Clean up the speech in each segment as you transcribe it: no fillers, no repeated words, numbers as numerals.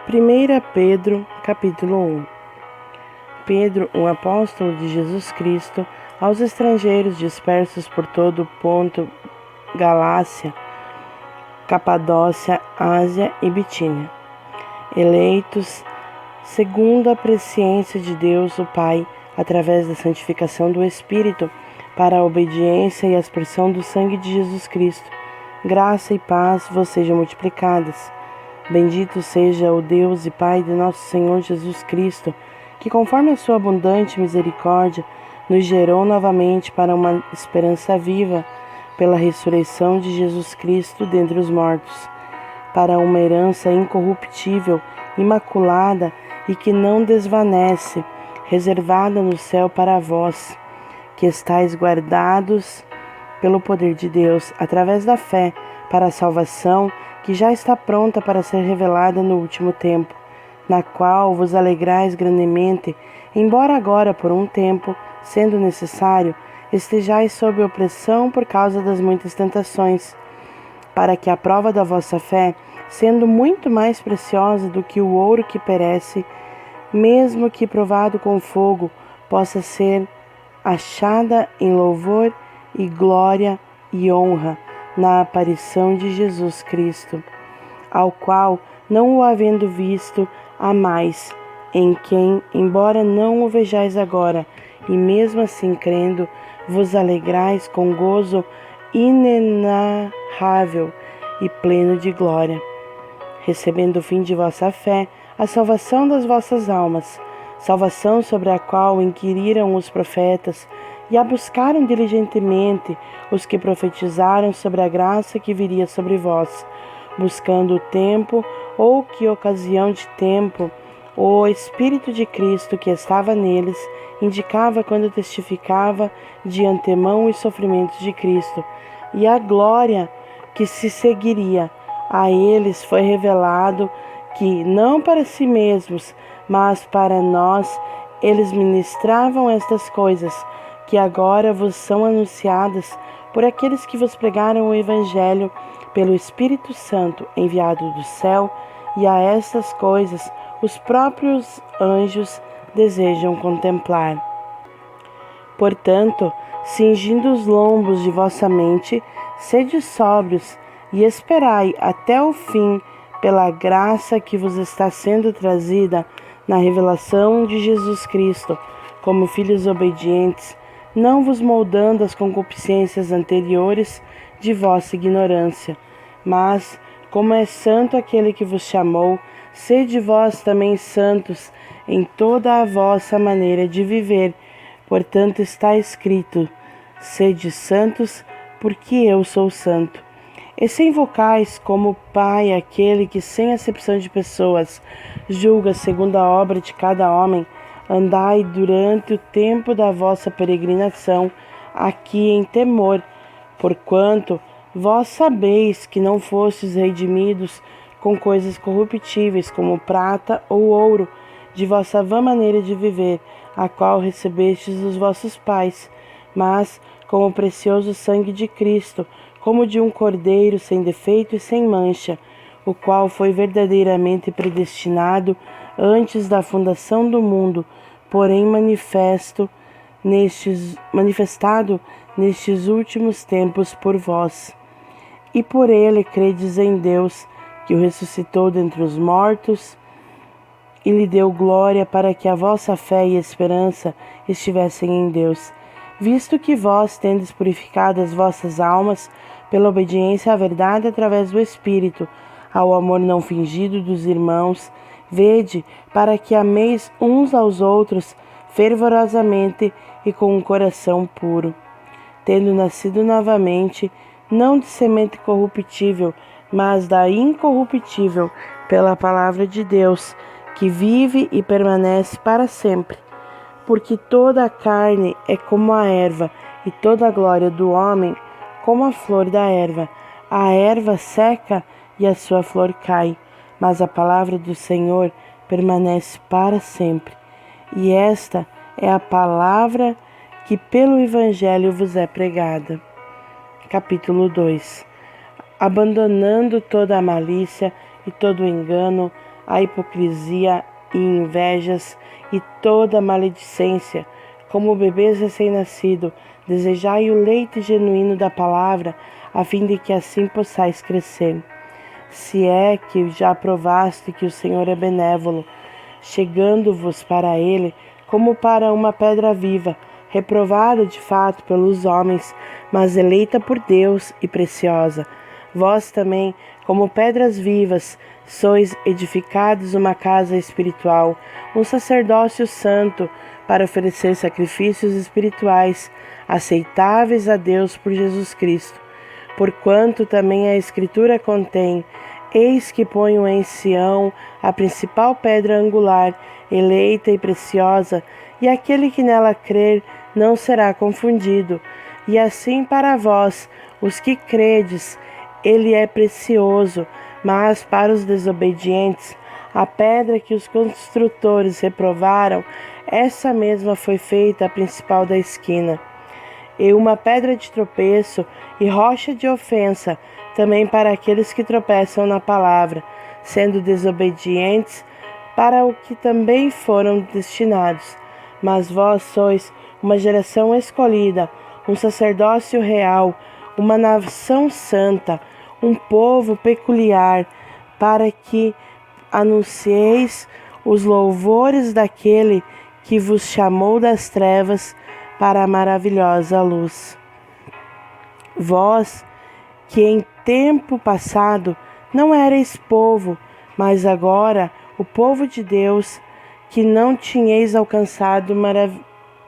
1 Pedro, capítulo 1. Pedro, um apóstolo de Jesus Cristo, aos estrangeiros dispersos por todo o Ponto, Galácia, Capadócia, Ásia e Bitínia, eleitos segundo a presciência de Deus o Pai, através da santificação do Espírito, para a obediência e aspersão do sangue de Jesus Cristo. Graça e paz vos sejam multiplicadas. Bendito seja o Deus e Pai de nosso Senhor Jesus Cristo, que conforme a sua abundante misericórdia, nos gerou novamente para uma esperança viva, pela ressurreição de Jesus Cristo dentre os mortos, para uma herança incorruptível, imaculada e que não desvanece, reservada no céu para vós, que estáis guardados pelo poder de Deus, através da fé, para a salvação que já está pronta para ser revelada no último tempo, na qual vos alegrais grandemente, embora agora por um tempo, sendo necessário, estejais sob opressão por causa das muitas tentações, para que a prova da vossa fé, sendo muito mais preciosa do que o ouro que perece, mesmo que provado com fogo, possa ser achada em louvor e glória e honra na aparição de Jesus Cristo, ao qual, não o havendo visto, amais, em quem, embora não o vejais agora, e mesmo assim crendo, vos alegrais com gozo inenarrável e pleno de glória, recebendo o fim de vossa fé, a salvação das vossas almas, salvação sobre a qual inquiriram os profetas e a buscaram diligentemente os que profetizaram sobre a graça que viria sobre vós, buscando o tempo, ou que ocasião de tempo, o Espírito de Cristo que estava neles, indicava quando testificava de antemão os sofrimentos de Cristo, e a glória que se seguiria. A eles foi revelado que, não para si mesmos, mas para nós, eles ministravam estas coisas, que agora vos são anunciadas por aqueles que vos pregaram o Evangelho pelo Espírito Santo enviado do céu, e a estas coisas os próprios anjos desejam contemplar. Portanto, cingindo os lombos de vossa mente, sede sóbrios e esperai até o fim pela graça que vos está sendo trazida na revelação de Jesus Cristo, como filhos obedientes, não vos moldando as concupiscências anteriores de vossa ignorância, mas, como é santo aquele que vos chamou, sede vós também santos em toda a vossa maneira de viver. Portanto está escrito: sede santos, porque eu sou santo. E se invocais como Pai aquele que, sem acepção de pessoas, julga segundo a obra de cada homem, andai durante o tempo da vossa peregrinação aqui em temor, porquanto vós sabeis que não fostes redimidos com coisas corruptíveis, como prata ou ouro, de vossa vã maneira de viver, a qual recebestes dos vossos pais, mas com o precioso sangue de Cristo, como de um cordeiro sem defeito e sem mancha, o qual foi verdadeiramente predestinado antes da fundação do mundo, porém manifestado nestes últimos tempos por vós. E por ele credes em Deus, que o ressuscitou dentre os mortos e lhe deu glória, para que a vossa fé e esperança estivessem em Deus. Visto que vós tendes purificado as vossas almas pela obediência à verdade através do Espírito, ao amor não fingido dos irmãos, vede para que ameis uns aos outros fervorosamente e com um coração puro, tendo nascido novamente, não de semente corruptível, mas da incorruptível, pela palavra de Deus, que vive e permanece para sempre. Porque toda a carne é como a erva, e toda a glória do homem como a flor da erva. A erva seca e a sua flor cai, mas a palavra do Senhor permanece para sempre. E esta é a palavra que pelo Evangelho vos é pregada. Capítulo 2. Abandonando toda a malícia e todo o engano, a hipocrisia e invejas e toda maledicência. Como bebês recém-nascidos, desejai o leite genuíno da palavra, a fim de que assim possais crescer. Se é que já provaste que o Senhor é benévolo, chegando-vos para ele como para uma pedra viva, reprovada de fato pelos homens, mas eleita por Deus e preciosa. Vós também, como pedras vivas, sois edificados uma casa espiritual, um sacerdócio santo, para oferecer sacrifícios espirituais, aceitáveis a Deus por Jesus Cristo. Porquanto também a Escritura contém: eis que ponho em Sião a principal pedra angular, eleita e preciosa, e aquele que nela crer não será confundido. E assim para vós, os que credes, ele é precioso, mas para os desobedientes, a pedra que os construtores reprovaram, essa mesma foi feita a principal da esquina. E uma pedra de tropeço e rocha de ofensa, também para aqueles que tropeçam na palavra, sendo desobedientes, para o que também foram destinados. Mas vós sois uma geração escolhida, um sacerdócio real, uma nação santa, um povo peculiar, para que anuncieis os louvores daquele que vos chamou das trevas para a maravilhosa luz. Vós, que em tempo passado não erais povo, mas agora o povo de Deus, que não tinhais alcançado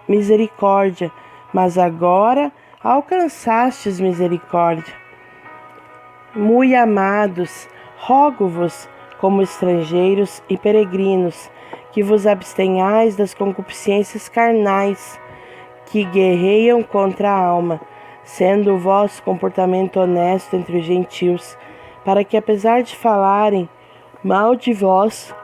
misericórdia, mas agora alcançastes misericórdia. Muito amados, rogo-vos, como estrangeiros e peregrinos, que vos abstenhais das concupiscências carnais, que guerreiam contra a alma, sendo o vosso comportamento honesto entre os gentios, para que, apesar de falarem mal de vós,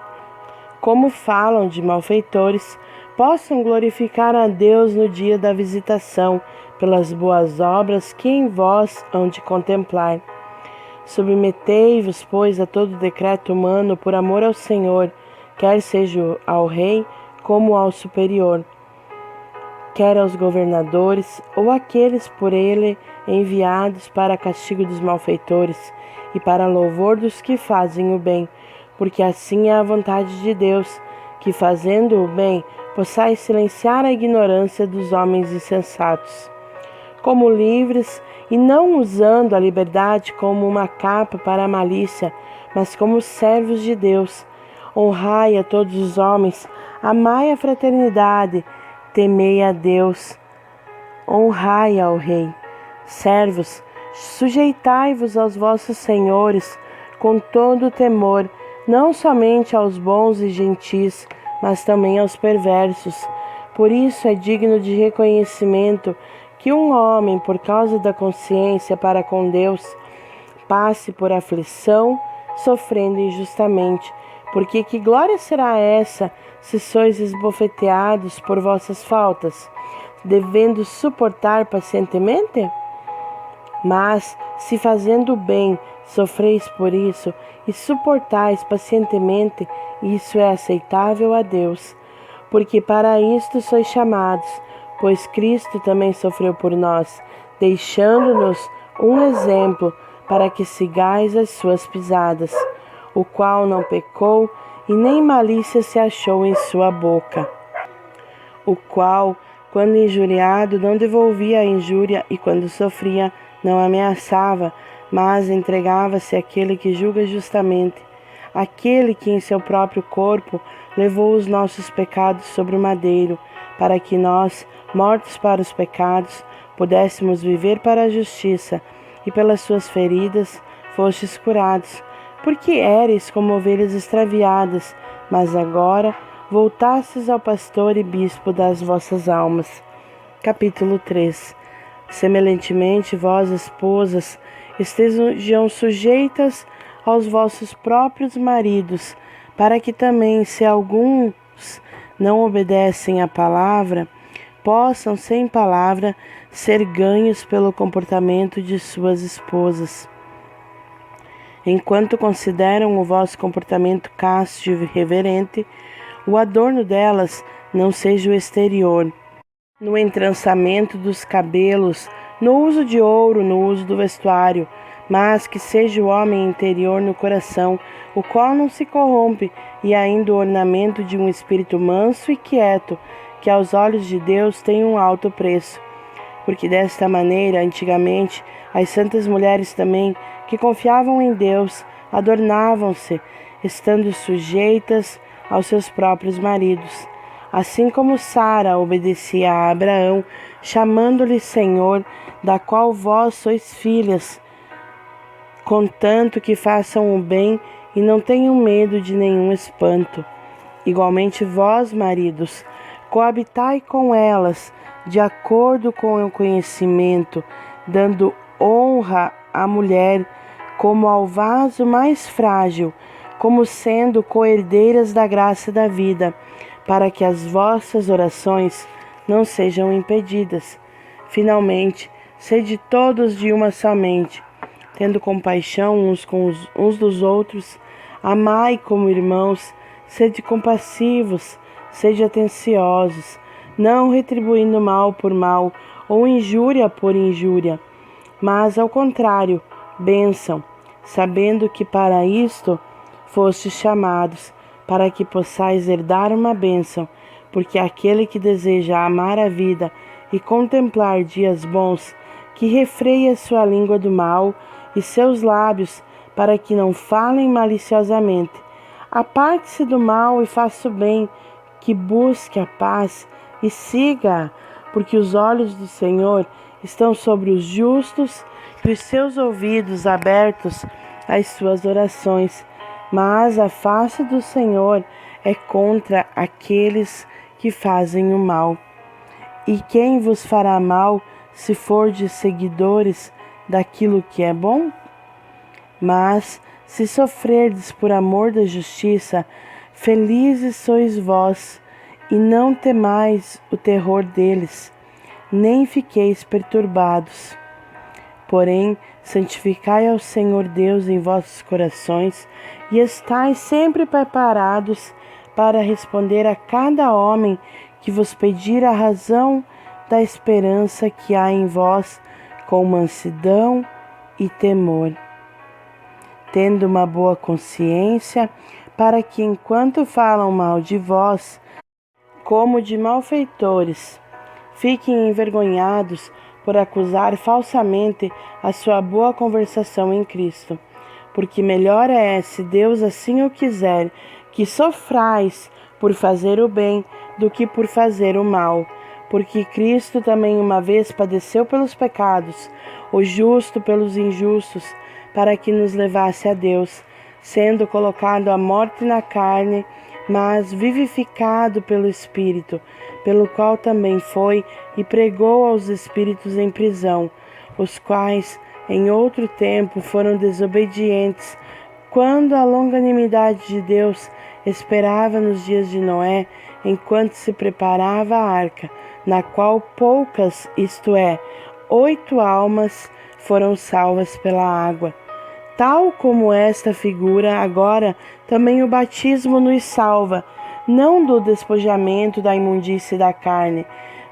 como falam de malfeitores, possam glorificar a Deus no dia da visitação, pelas boas obras que em vós hão de contemplar. Submetei-vos, pois, a todo decreto humano por amor ao Senhor, quer seja ao rei como ao superior, quer aos governadores ou àqueles por ele enviados para castigo dos malfeitores e para louvor dos que fazem o bem, porque assim é a vontade de Deus, que fazendo o bem possais silenciar a ignorância dos homens insensatos. Como livres e não usando a liberdade como uma capa para a malícia, mas como servos de Deus, honrai a todos os homens, amai a fraternidade, temei a Deus, honrai ao Rei. Servos, sujeitai-vos aos vossos senhores com todo o temor, não somente aos bons e gentis, mas também aos perversos. Por isso é digno de reconhecimento que um homem, por causa da consciência para com Deus, passe por aflição, sofrendo injustamente. Porque que glória será essa, se sois esbofeteados por vossas faltas, devendo suportar pacientemente? Mas, se fazendo o bem sofreis por isso, e suportais pacientemente, isso é aceitável a Deus. Porque para isto sois chamados, pois Cristo também sofreu por nós, deixando-nos um exemplo para que sigais as suas pisadas, o qual não pecou e nem malícia se achou em sua boca, o qual, quando injuriado, não devolvia a injúria e quando sofria, não ameaçava, mas entregava-se àquele que julga justamente, aquele que em seu próprio corpo levou os nossos pecados sobre o madeiro, para que nós, mortos para os pecados, pudéssemos viver para a justiça, e pelas suas feridas fostes curados, porque éreis como ovelhas extraviadas, mas agora voltastes ao pastor e bispo das vossas almas. Capítulo 3. Semelhantemente, vós, esposas, estejam sujeitas aos vossos próprios maridos, para que também, se alguns não obedecem à palavra, possam, sem palavra, ser ganhos pelo comportamento de suas esposas. enquanto consideram o vosso comportamento casto e reverente, o adorno delas não seja o exterior, no entrançamento dos cabelos, no uso de ouro, no uso do vestuário, mas que seja o homem interior no coração, o qual não se corrompe, e ainda o ornamento de um espírito manso e quieto, que aos olhos de Deus tem um alto preço. Porque desta maneira, antigamente, as santas mulheres também, que confiavam em Deus, adornavam-se, estando sujeitas aos seus próprios maridos. Assim como Sara obedecia a Abraão, chamando-lhe Senhor, da qual vós sois filhas, contanto que façam o bem e não tenham medo de nenhum espanto. Igualmente vós, maridos, coabitai com elas, de acordo com o conhecimento, dando honra à mulher como ao vaso mais frágil, como sendo coerdeiras da graça da vida, para que as vossas orações não sejam impedidas. Finalmente, sede todos de uma só mente, tendo compaixão uns dos outros, amai como irmãos, sede compassivos, sede atenciosos, não retribuindo mal por mal ou injúria por injúria, mas ao contrário, bênção, sabendo que para isto fostes chamados, para que possais herdar uma bênção, porque aquele que deseja amar a vida e contemplar dias bons, que refreia sua língua do mal e seus lábios, para que não falem maliciosamente. Aparte-se do mal e faça o bem, que busque a paz e siga-a, porque os olhos do Senhor estão sobre os justos e os seus ouvidos abertos às suas orações. Mas a face do Senhor é contra aqueles que fazem o mal. E quem vos fará mal, se fordes seguidores daquilo que é bom? Mas, se sofrerdes por amor da justiça, felizes sois vós, e não temais o terror deles, nem fiqueis perturbados. Porém, santificai ao Senhor Deus em vossos corações, e estais sempre preparados para responder a cada homem que vos pedir a razão da esperança que há em vós, com mansidão e temor, tendo uma boa consciência, para que, enquanto falam mal de vós, como de malfeitores, fiquem envergonhados por acusar falsamente a sua boa conversação em Cristo. Porque melhor é, se Deus assim o quiser, que sofrais por fazer o bem do que por fazer o mal. Porque Cristo também uma vez padeceu pelos pecados, o justo pelos injustos, para que nos levasse a Deus, sendo colocado à morte na carne, mas vivificado pelo Espírito, pelo qual também foi e pregou aos espíritos em prisão, os quais em outro tempo foram desobedientes, quando a longanimidade de Deus esperava nos dias de Noé, enquanto se preparava a arca, na qual poucas, isto é, 8 almas, foram salvas pela água. Tal como esta figura, agora também o batismo nos salva, não do despojamento da imundície da carne,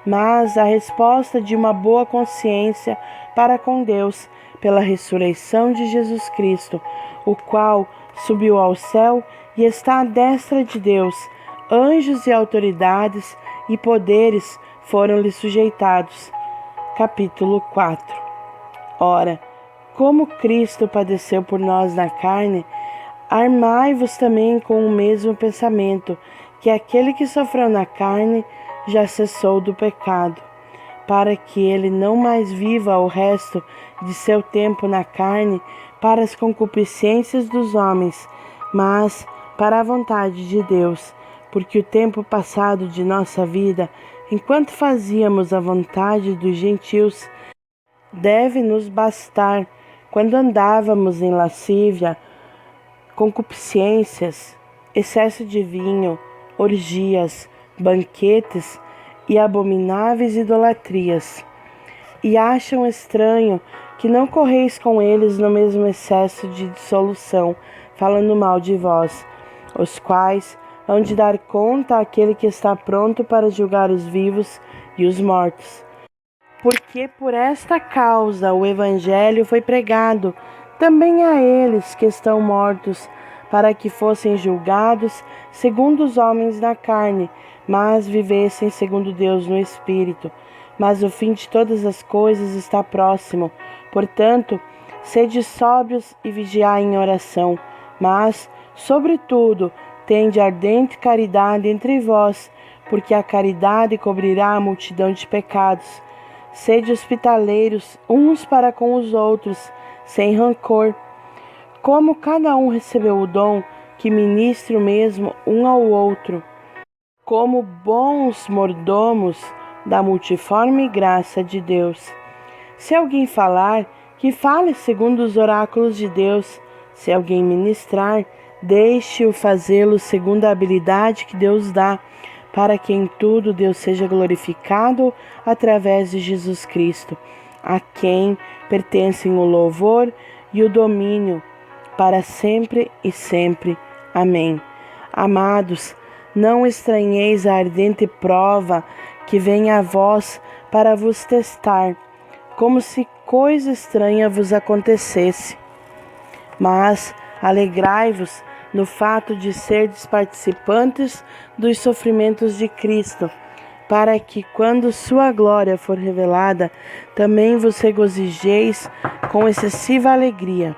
mas a resposta de uma boa consciência para com Deus, pela ressurreição de Jesus Cristo, o qual subiu ao céu e está à destra de Deus. Anjos e autoridades e poderes foram-lhe sujeitados. Capítulo 4. Ora, como Cristo padeceu por nós na carne, armai-vos também com o mesmo pensamento, que aquele que sofreu na carne já cessou do pecado, para que ele não mais viva o resto de seu tempo na carne para as concupiscências dos homens, mas para a vontade de Deus, porque o tempo passado de nossa vida, enquanto fazíamos a vontade dos gentios, deve nos bastar, quando andávamos em lascívia, concupiscências, excesso de vinho, orgias, banquetes e abomináveis idolatrias. E acham estranho que não correis com eles no mesmo excesso de dissolução, falando mal de vós, os quais hão de dar conta àquele que está pronto para julgar os vivos e os mortos. Porque por esta causa o Evangelho foi pregado também a eles que estão mortos, para que fossem julgados segundo os homens na carne, mas vivessem segundo Deus no Espírito. Mas o fim de todas as coisas está próximo. Portanto, sede sóbrios e vigiai em oração. Mas, sobretudo, tende ardente caridade entre vós, porque a caridade cobrirá a multidão de pecados. Sede hospitaleiros uns para com os outros, sem rancor. Como cada um recebeu o dom, que ministre o mesmo um ao outro, como bons mordomos da multiforme graça de Deus. Se alguém falar, que fale segundo os oráculos de Deus. Se alguém ministrar, deixe-o fazê-lo segundo a habilidade que Deus dá, para que em tudo Deus seja glorificado através de Jesus Cristo, a quem pertencem o louvor e o domínio, para sempre e sempre. Amém. Amados, não estranheis a ardente prova que vem a vós para vos testar, como se coisa estranha vos acontecesse. Mas alegrai-vos no fato de serdes participantes dos sofrimentos de Cristo, para que, quando sua glória for revelada, também vos regozijeis com excessiva alegria.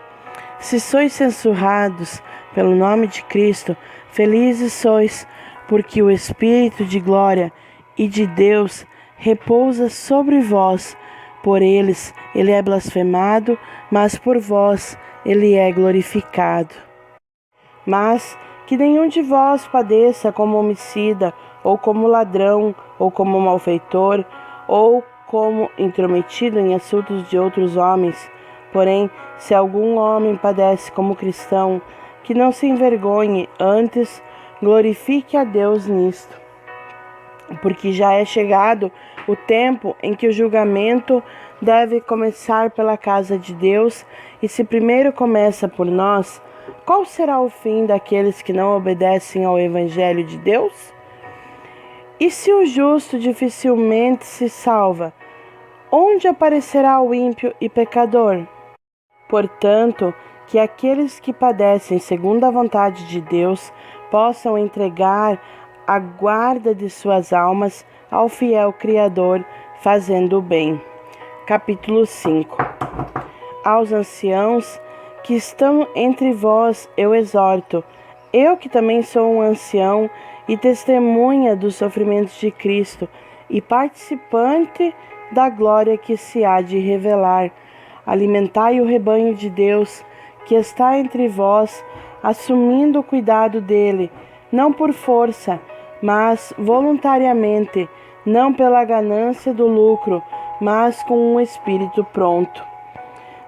Se sois censurrados pelo nome de Cristo, felizes sois, porque o Espírito de glória e de Deus repousa sobre vós. Por eles ele é blasfemado, mas por vós ele é glorificado. Mas que nenhum de vós padeça como homicida, ou como ladrão, ou como malfeitor, ou como intrometido em assuntos de outros homens. Porém, se algum homem padece como cristão, que não se envergonhe, antes glorifique a Deus nisto. Porque já é chegado o tempo em que o julgamento deve começar pela casa de Deus, e se primeiro começa por nós, qual será o fim daqueles que não obedecem ao Evangelho de Deus? E se o justo dificilmente se salva, onde aparecerá o ímpio e pecador? Portanto, que aqueles que padecem segundo a vontade de Deus possam entregar a guarda de suas almas ao fiel Criador, fazendo o bem. Capítulo 5. Aos anciãos que estão entre vós eu exorto, eu que também sou um ancião e testemunha dos sofrimentos de Cristo e participante da glória que se há de revelar. Alimentai o rebanho de Deus que está entre vós, assumindo o cuidado dele, não por força, mas voluntariamente, não pela ganância do lucro, mas com um espírito pronto.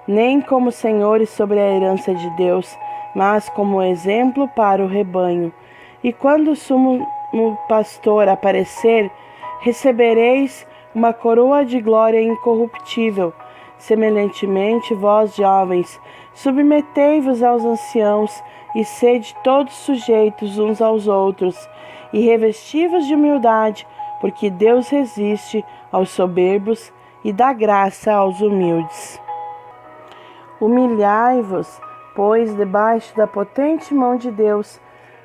Nem como senhores sobre a herança de Deus, mas como exemplo para o rebanho. E quando o sumo pastor aparecer, recebereis uma coroa de glória incorruptível. Semelhantemente, vós, jovens, submetei-vos aos anciãos e sede todos sujeitos uns aos outros, e revesti-vos de humildade, porque Deus resiste aos soberbos e dá graça aos humildes. Humilhai-vos, pois, debaixo da potente mão de Deus,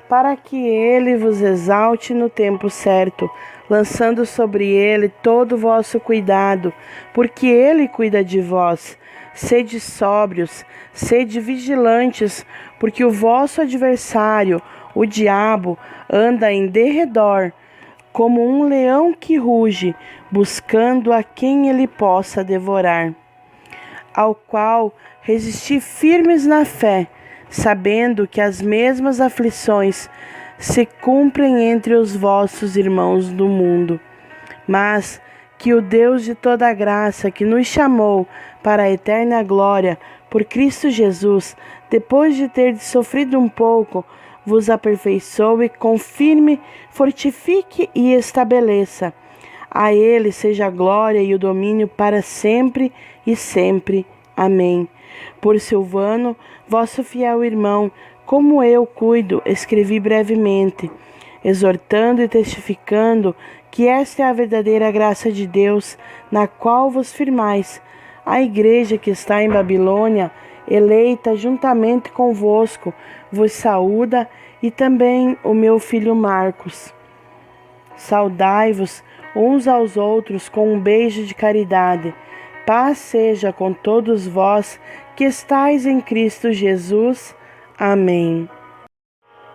para que ele vos exalte no tempo certo, lançando sobre ele todo o vosso cuidado, porque ele cuida de vós. Sede sóbrios, sede vigilantes, porque o vosso adversário, o diabo, anda em derredor, como um leão que ruge, buscando a quem ele possa devorar. Ao qual resisti firmes na fé, sabendo que as mesmas aflições se cumprem entre os vossos irmãos do mundo. Mas que o Deus de toda graça, que nos chamou para a eterna glória por Cristo Jesus, depois de ter sofrido um pouco, vos aperfeiçoe, confirme, fortifique e estabeleça. A ele seja a glória e o domínio para sempre e sempre. Amém. Por Silvano, vosso fiel irmão, como eu cuido, escrevi brevemente, exortando e testificando que esta é a verdadeira graça de Deus, na qual vos firmais. A igreja que está em Babilônia, eleita juntamente convosco, vos saúda, e também o meu filho Marcos. Saudai-vos uns aos outros com um beijo de caridade. Paz seja com todos vós que estais em Cristo Jesus. Amém.